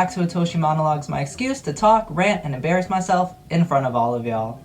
back to Otoshi Monologues, my excuse to talk, rant, and embarrass myself in front of all of y'all.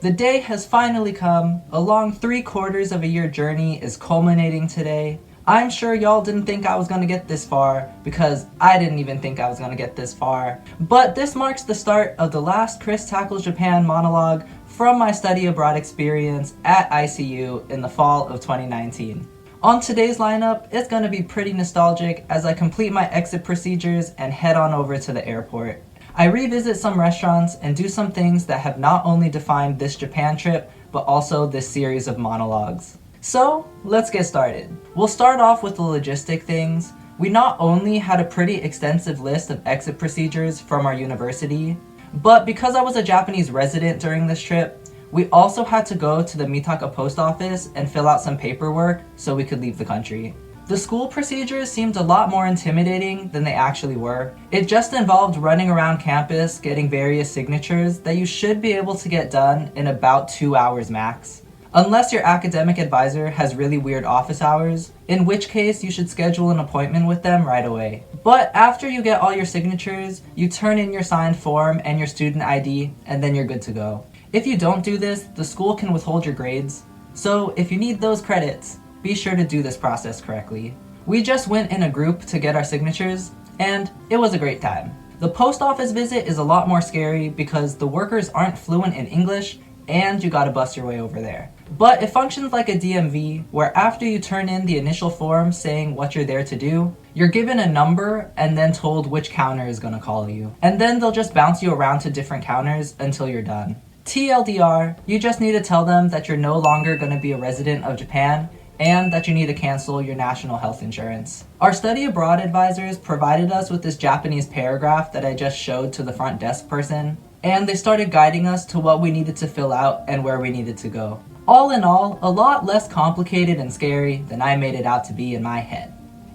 The day has finally come. A long 3/4 of a year journey is culminating today. I'm sure y'all didn't think I was gonna get this far, because I didn't even think I was gonna get this far. But this marks the start of the last Chris Tackles Japan monologue from my study abroad experience at ICU in the fall of 2019. On today's lineup, it's gonna be pretty nostalgic as I complete my exit procedures and head on over to the airport. I revisit some restaurants and do some things that have not only defined this Japan trip, but also this series of monologues. So, let's get started. We'll start off with the logistic things. We not only had a pretty extensive list of exit procedures from our university, but because I was a Japanese resident during this trip, we also had to go to the Mitaka post office and fill out some paperwork so we could leave the country. The school procedures seemed a lot more intimidating than they actually were. It just involved running around campus getting various signatures that you should be able to get done in about 2 hours max. Unless your academic advisor has really weird office hours, in which case you should schedule an appointment with them right away. But after you get all your signatures, you turn in your signed form and your student ID, and then you're good to go. If you don't do this, the school can withhold your grades. So if you need those credits, be sure to do this process correctly. We just went in a group to get our signatures, and it was a great time. The post office visit is a lot more scary because the workers aren't fluent in English, and you gotta bust your way over there. But it functions like a DMV, where after you turn in the initial form saying what you're there to do, you're given a number and then told which counter is gonna call you. And then they'll just bounce you around to different counters until you're done. TLDR, you just need to tell them that you're no longer gonna be a resident of Japan and that you need to cancel your national health insurance. Our study abroad advisors provided us with this Japanese paragraph that I just showed to the front desk person, and they started guiding us to what we needed to fill out and where we needed to go. All in all, a lot less complicated and scary than I made it out to be in my head.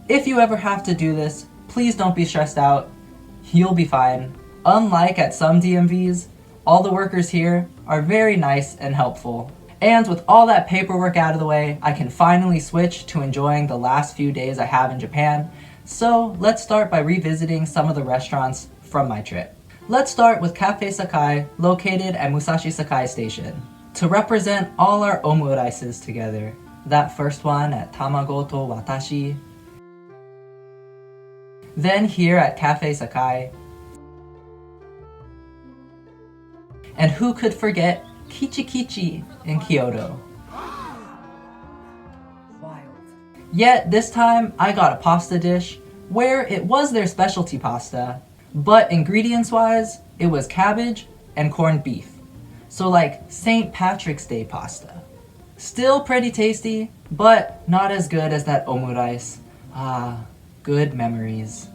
If you ever have to do this, please don't be stressed out. You'll be fine. Unlike at some DMVs, all the workers here are very nice and helpful. And with all that paperwork out of the way, I can finally switch to enjoying the last few days I have in Japan. So let's start by revisiting some of the restaurants from my trip. Let's start with Cafe Sakai, located at Musashi Sakai Station. To represent all our omurices together, that first one at Tamago to Watashi. Then here at Cafe Sakai. And who could forget Kichi Kichi in Kyoto? Wild. Yet this time I got a pasta dish where it was their specialty pasta, but ingredients wise, it was cabbage and corned beef. So like St. Patrick's Day pasta. Still pretty tasty, but not as good as that omurice. Ah, good memories.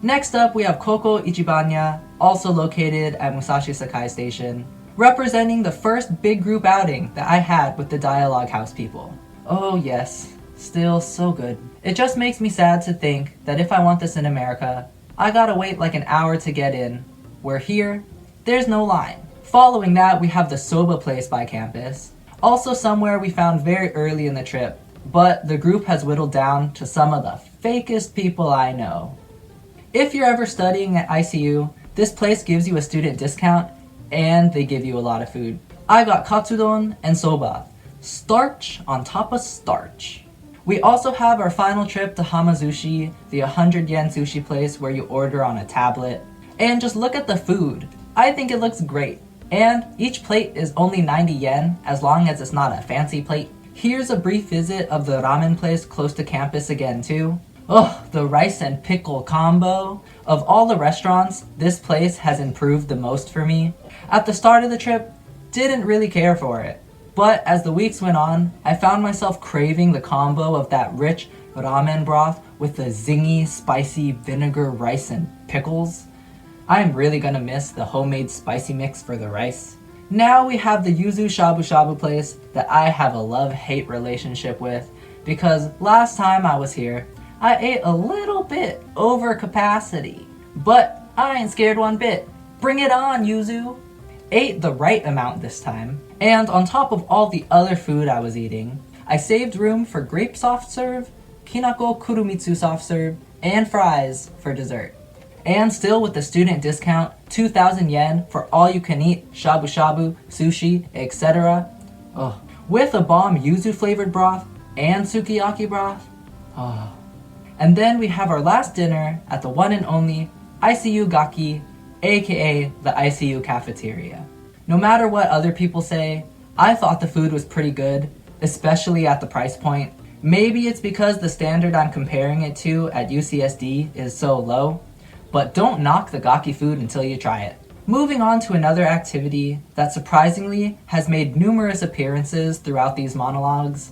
Next up, we have Koko Ichibanya, also located at Musashi Sakai Station, representing the first big group outing that I had with the Dialogue House people. Oh yes, still so good. It just makes me sad to think that if I want this in America, I gotta wait like an hour to get in, where here, there's no line. Following that, we have the soba place by campus, also somewhere we found very early in the trip, but the group has whittled down to some of the fakest people I know. If you're ever studying at ICU, this place gives you a student discount and they give you a lot of food. I got katsudon and soba. Starch on top of starch. We also have our final trip to Hamazushi, the 100 yen sushi place where you order on a tablet. And just look at the food. I think it looks great. And each plate is only 90 yen as long as it's not a fancy plate. Here's a brief visit of the ramen place close to campus again too. Oh, the rice and pickle combo. Of all the restaurants, this place has improved the most for me. At the start of the trip, didn't really care for it. But as the weeks went on, I found myself craving the combo of that rich ramen broth with the zingy, spicy vinegar rice and pickles. I'm really gonna miss the homemade spicy mix for the rice. Now we have the Yuzu Shabu Shabu place that I have a love-hate relationship with because last time I was here, I ate a little bit over capacity, but I ain't scared one bit. Bring it on, Yuzu! Ate the right amount this time, and on top of all the other food I was eating, I saved room for grape soft serve, Kinako Kurumitsu soft serve, and fries for dessert. And still with the student discount, 2,000 yen for all you can eat shabu shabu, sushi, etc. Oh, with a bomb yuzu flavored broth and sukiyaki broth. Oh. And then we have our last dinner at the one and only ICU Gaki, aka the ICU cafeteria. No matter what other people say, I thought the food was pretty good, especially at the price point. Maybe it's because the standard I'm comparing it to at UCSD is so low, but don't knock the Gaki food until you try it. Moving on to another activity that surprisingly has made numerous appearances throughout these monologues.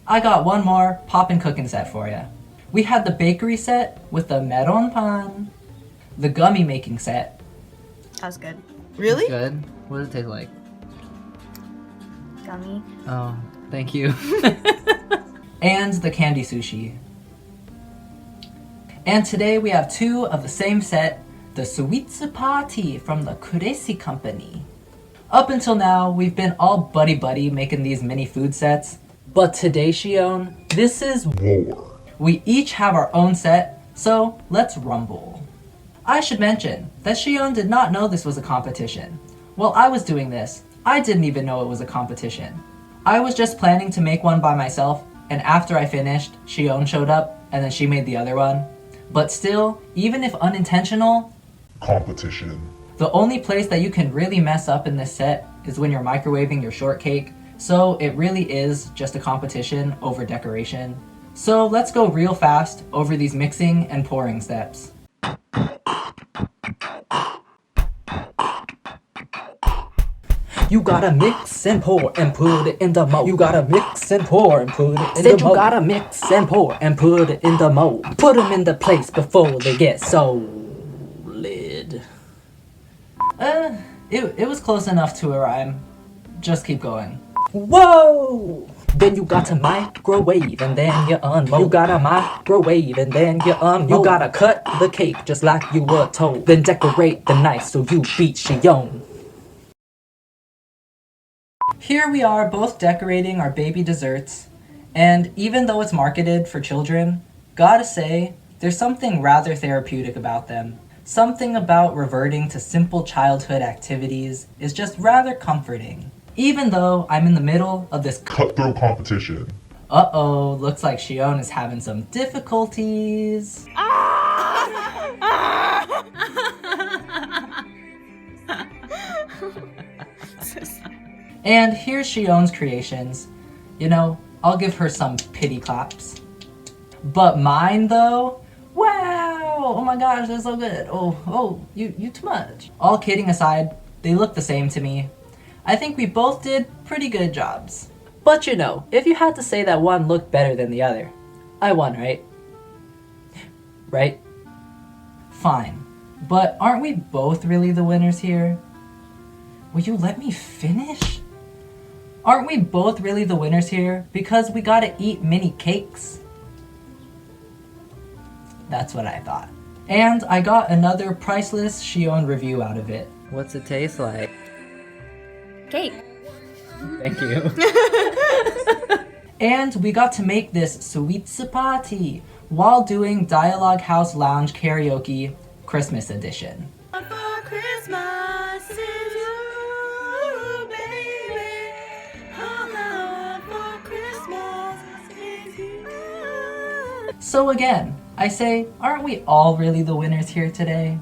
I got one more Poppin Cookin set for ya. We had the bakery set with the meron pan, the gummy making set. That was good. Really? Good. What does it taste like? Gummy. Oh, thank you. And the candy sushi. And today we have two of the same set, the Suitsu Party from the Kuresi company. Up until now, we've been all buddy-buddy making these mini food sets, but today, Shion, this is war. We each have our own set, so let's rumble. I should mention that Shion did not know this was a competition. While I was doing this, I didn't even know it was a competition. I was just planning to make one by myself, and after I finished, Shion showed up, and then she made the other one. But still, even if unintentional, competition. The only place that you can really mess up in this set is when you're microwaving your shortcake, so it really is just a competition over decoration. So let's go real fast over these mixing and pouring steps. You gotta mix and pour and put it in the mold. You gotta mix and pour and put it in the mold. Said you gotta mix and pour and put it in the mold. Put them in the place before they get solid. It was close enough to a rhyme. Just keep going. Whoa! Then you got to microwave and then you unmold. You gotta microwave and then you unmold. You gotta cut the cake just like you were told. Then decorate the knife so you beat Shion. Here we are both decorating our baby desserts, and even though it's marketed for children, gotta say, there's something rather therapeutic about them. Something about reverting to simple childhood activities is just rather comforting. Even though I'm in the middle of this cutthroat competition. Uh-oh, looks like Shion is having some difficulties. And here's Shion's creations. You know, I'll give her some pity claps. But mine though? Wow! Oh my gosh, they're so good. Oh, you too much. All kidding aside, they look the same to me. I think we both did pretty good jobs. But you know, if you had to say that one looked better than the other, I won, right? Right? Fine. But aren't we both really the winners here? Will you let me finish? Aren't we both really the winners here because we gotta eat mini cakes? That's what I thought. And I got another priceless Shion review out of it. What's it taste like? Cake. Thank you. And we got to make this Suitsu Party while doing Dialogue House Lounge Karaoke Christmas edition. For Christmas is you, baby. All I want for Christmas is you. So again, I say, aren't we all really the winners here today?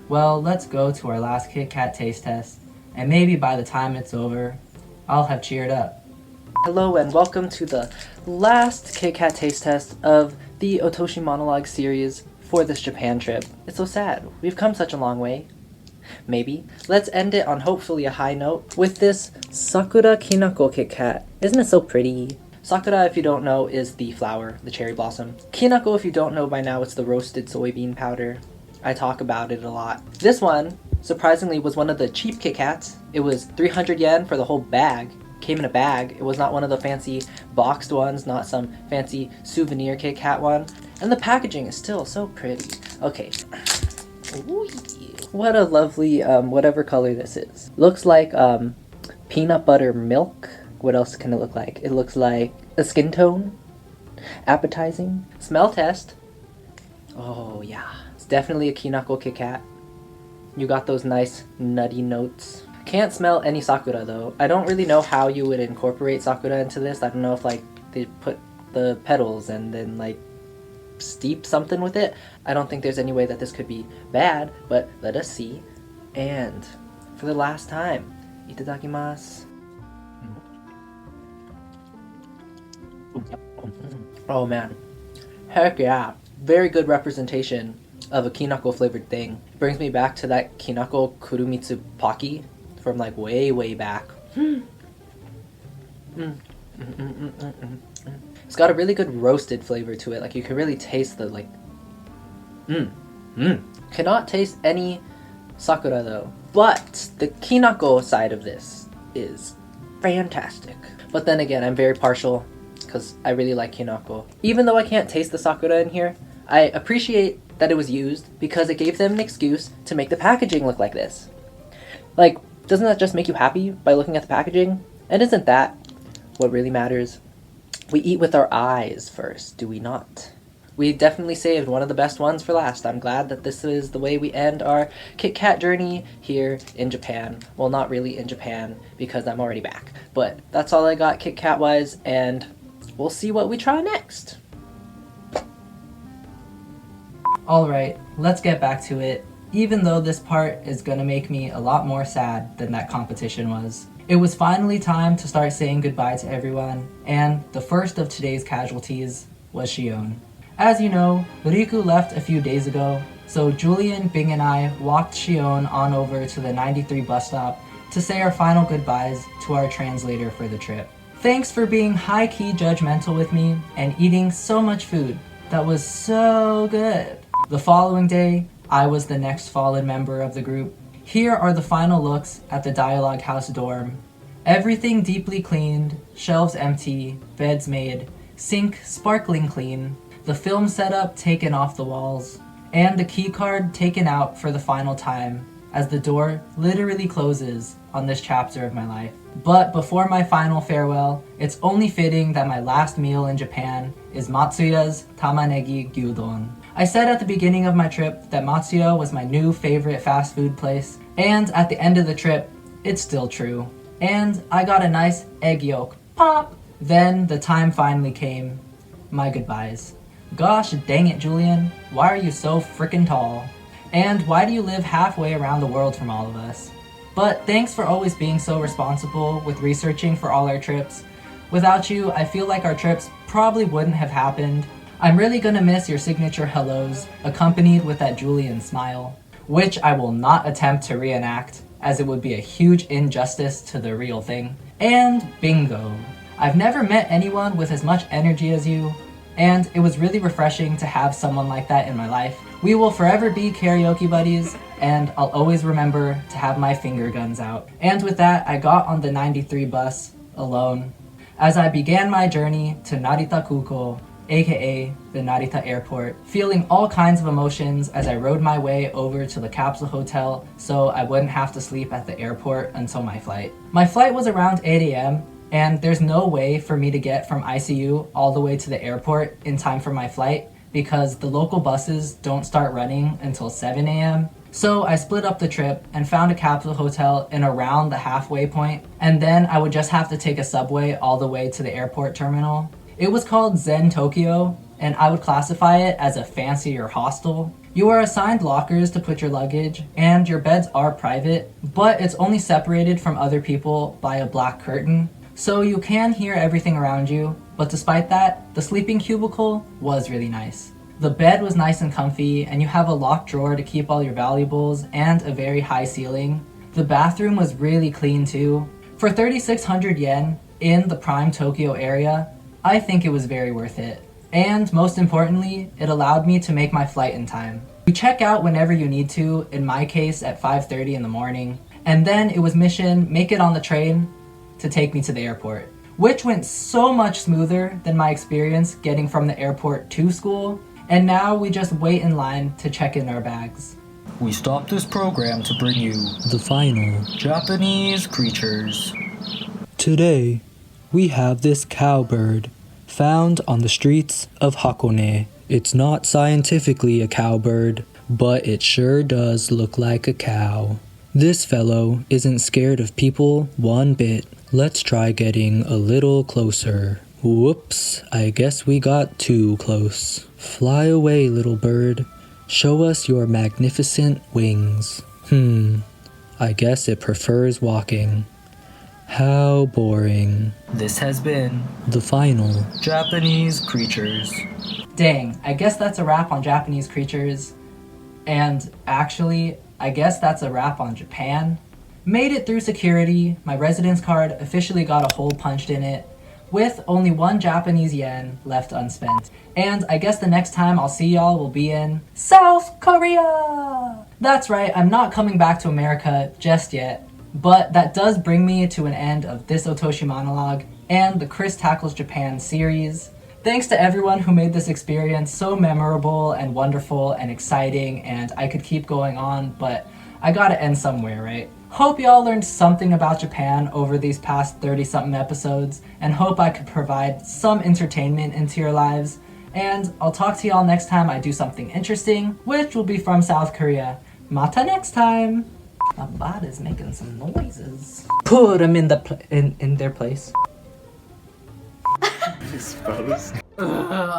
Well, let's go to our last KitKat taste test, and maybe by the time it's over, I'll have cheered up. Hello and welcome to the last KitKat taste test of the Otoshi Monologue series for this Japan trip. It's so sad. We've come such a long way. Maybe. Let's end it on hopefully a high note with this Sakura Kinako Kit Kat. Isn't it so pretty? Sakura, if you don't know, is the flower, the cherry blossom. Kinako, if you don't know by now, it's the roasted soybean powder. I talk about it a lot. This one, surprisingly, was one of the cheap Kit Kats. It was 300 yen for the whole bag. Came in a bag. It was not one of the fancy boxed ones, not some fancy souvenir Kit Kat one. And the packaging is still so pretty. Okay. Ooh, what a lovely, whatever color this is. Looks like, peanut butter milk. What else can it look like? It looks like a skin tone. Appetizing. Smell test. Oh yeah, it's definitely a Kinako Kit Kat. You got those nice nutty notes. Can't smell any Sakura though. I don't really know how you would incorporate Sakura into this. I don't know if like they put the petals and then like steep something with it. I don't think there's any way that this could be bad, but let us see. And for the last time, itadakimasu. Oh man, heck yeah, very good representation of a kinako flavored thing. It brings me back to that kinako kurumitsu pocky from like way back. It's got a really good roasted flavor to it. Like you can really taste the like Cannot taste any Sakura though. But the Kinako side of this is fantastic. But then again, I'm very partial because I really like Kinako. Even though I can't taste the Sakura in here, I appreciate that it was used because it gave them an excuse to make the packaging look like this. Like, doesn't that just make you happy by looking at the packaging? And isn't that what really matters? We eat with our eyes first, do we not? We definitely saved one of the best ones for last. I'm glad that this is the way we end our KitKat journey here in Japan. Well, not really in Japan because I'm already back. But that's all I got KitKat-wise, and we'll see what we try next. Alright, let's get back to it. Even though this part is gonna make me a lot more sad than that competition was. It was finally time to start saying goodbye to everyone, and the first of today's casualties was Shion. As you know, Riku left a few days ago, so Julian, Bing, and I walked Shion on over to the 93 bus stop to say our final goodbyes to our translator for the trip. Thanks for being high-key judgmental with me and eating so much food. That was so good. The following day, I was the next fallen member of the group. Here are the final looks at the Dialogue House dorm. Everything deeply cleaned, shelves empty, beds made, sink sparkling clean, the film setup taken off the walls, and the key card taken out for the final time as the door literally closes on this chapter of my life. But before my final farewell, it's only fitting that my last meal in Japan is Matsuya's tamanegi gyudon. I said at the beginning of my trip that Matsuya was my new favorite fast food place, and at the end of the trip, it's still true. And I got a nice egg yolk pop. Then the time finally came. My goodbyes. Gosh dang it, Julian. Why are you so frickin' tall? And why do you live halfway around the world from all of us? But thanks for always being so responsible with researching for all our trips. Without you, I feel like our trips probably wouldn't have happened. I'm really gonna miss your signature hellos, accompanied with that Julian smile, which I will not attempt to reenact, as it would be a huge injustice to the real thing. And bingo. I've never met anyone with as much energy as you, and it was really refreshing to have someone like that in my life. We will forever be karaoke buddies, and I'll always remember to have my finger guns out. And with that, I got on the 93 bus, alone, as I began my journey to Narita Kuko, aka the Narita Airport, feeling all kinds of emotions as I rode my way over to the Capsule hotel so I wouldn't have to sleep at the airport until my flight. My flight was around 8 a.m. and there's no way for me to get from ICU all the way to the airport in time for my flight because the local buses don't start running until 7 a.m. So I split up the trip and found a Capsule hotel in around the halfway point, and then I would just have to take a subway all the way to the airport terminal. It was called Zen Tokyo, and I would classify it as a fancier hostel. You are assigned lockers to put your luggage, and your beds are private, but it's only separated from other people by a black curtain, so you can hear everything around you, but despite that, the sleeping cubicle was really nice. The bed was nice and comfy, and you have a locked drawer to keep all your valuables, and a very high ceiling. The bathroom was really clean too. For 3,600 yen, in the prime Tokyo area, I think it was very worth it. And most importantly, it allowed me to make my flight in time. You check out whenever you need to, in my case at 5:30 in the morning, and then it was mission make it on the train to take me to the airport, which went so much smoother than my experience getting from the airport to school, and now we just wait in line to check in our bags. We stopped this program to bring you The final. Japanese creatures. Today, we have this cowbird, found on the streets of Hakone. It's not scientifically a cowbird, but it sure does look like a cow. This fellow isn't scared of people one bit. Let's try getting a little closer. Whoops, I guess we got too close. Fly away, little bird. Show us your magnificent wings. I guess it prefers walking. How boring. This has been the final Japanese Creatures. Dang, I guess that's a wrap on Japanese creatures. And actually, I guess that's a wrap on Japan. Made it through security. My residence card officially got a hole punched in it, with only 1 Japanese yen left unspent. And I guess the next time I'll see y'all will be in South Korea! That's right, I'm not coming back to America just yet, but that does bring me to an end of this Otoshi monologue and the Chris Tackles Japan series. Thanks to everyone who made this experience so memorable and wonderful and exciting, and I could keep going on, but I gotta end somewhere, right? Hope y'all learned something about Japan over these past 30-something episodes, and hope I could provide some entertainment into your lives. And I'll talk to y'all next time I do something interesting, which will be from South Korea. Mata next time! My bot is making some noises. Put them in in their place. Dispose.